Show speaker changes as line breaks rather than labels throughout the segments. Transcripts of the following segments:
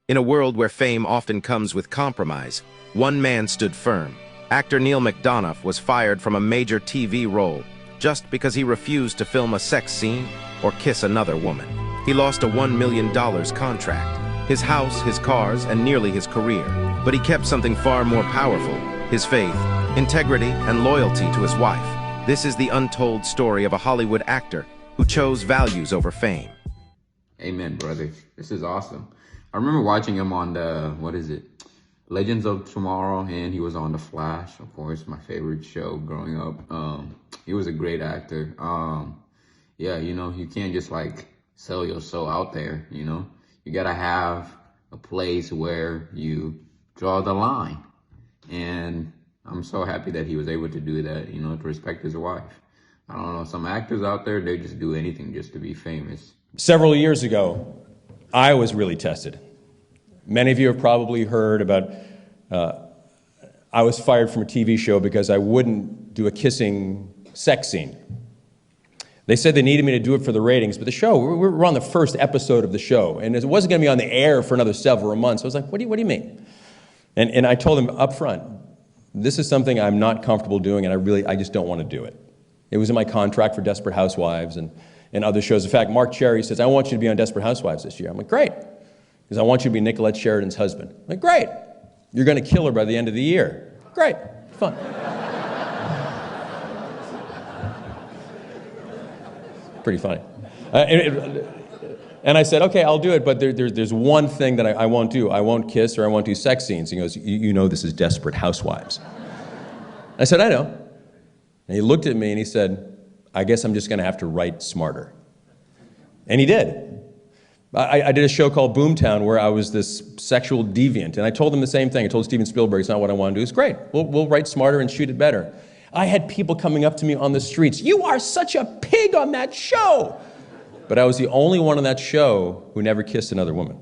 In a world where fame often comes with compromise, one man stood firm. Actor McDonough was fired from a major TV role just because he refused to film a sex scene or kiss another woman. He lost a $1 million contract, his house, his cars, and nearly his career. But he kept something far more powerful: his faith, integrity, and loyalty to his wife. This is the untold story of a Hollywood actor who chose values over fame.
Amen, brother. This is awesome. I remember watching him on the, Legends of Tomorrow, and he was on The Flash, of course, my favorite show growing up. He was a great actor. Yeah, you can't just sell your soul out there, You gotta have a place where you draw the line. And I'm so happy that he was able to do that, to respect his wife. I don't know, some actors out there, they just do anything just to be famous.
Several years ago, I was really tested. Many of you have probably heard about, I was fired from a TV show because I wouldn't do a kissing sex scene. They said they needed me to do it for the ratings, but the show, we were on the first episode of the show, and it wasn't going to be on the air for another several months. I was like, what do you mean? And I told them up front, this is something I'm not comfortable doing, and I just don't want to do it. It was in my contract for Desperate Housewives and other shows. In fact, Mark Cherry says, I want you to be on Desperate Housewives this year. I'm like, great. Because I want you to be Nicolette Sheridan's husband. I'm like, great. You're going to kill her by the end of the year. Great. Fun. Pretty funny. And I said, okay, I'll do it, but there's one thing that I won't do. I won't kiss or I won't do sex scenes. He goes, you know this is Desperate Housewives. I said, I know. And he looked at me and he said, I guess I'm just going to have to write smarter. And he did. I did a show called Boomtown where I was this sexual deviant, and I told him the same thing. I told Steven Spielberg, it's not what I want to do. It's great. We'll write smarter and shoot it better. I had people coming up to me on the streets. You are such a pig on that show. But I was the only one on that show who never kissed another woman.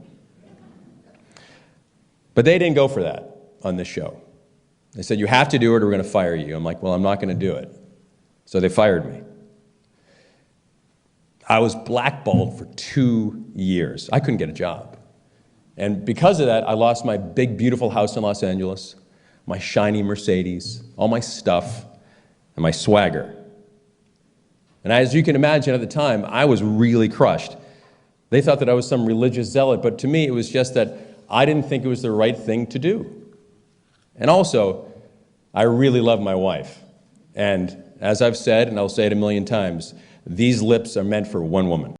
But they didn't go for that on this show. They said, you have to do it or we're going to fire you. I'm like, well, I'm not going to do it. So they fired me. I was blackballed for 2 years. I couldn't get a job. And because of that, I lost my big, beautiful house in Los Angeles, my shiny Mercedes, all my stuff, and my swagger. And as you can imagine at the time, I was really crushed. They thought that I was some religious zealot, but to me, it was just that I didn't think it was the right thing to do. And also, I really love my wife. And as I've said, and I'll say it a million times, these lips are meant for one woman.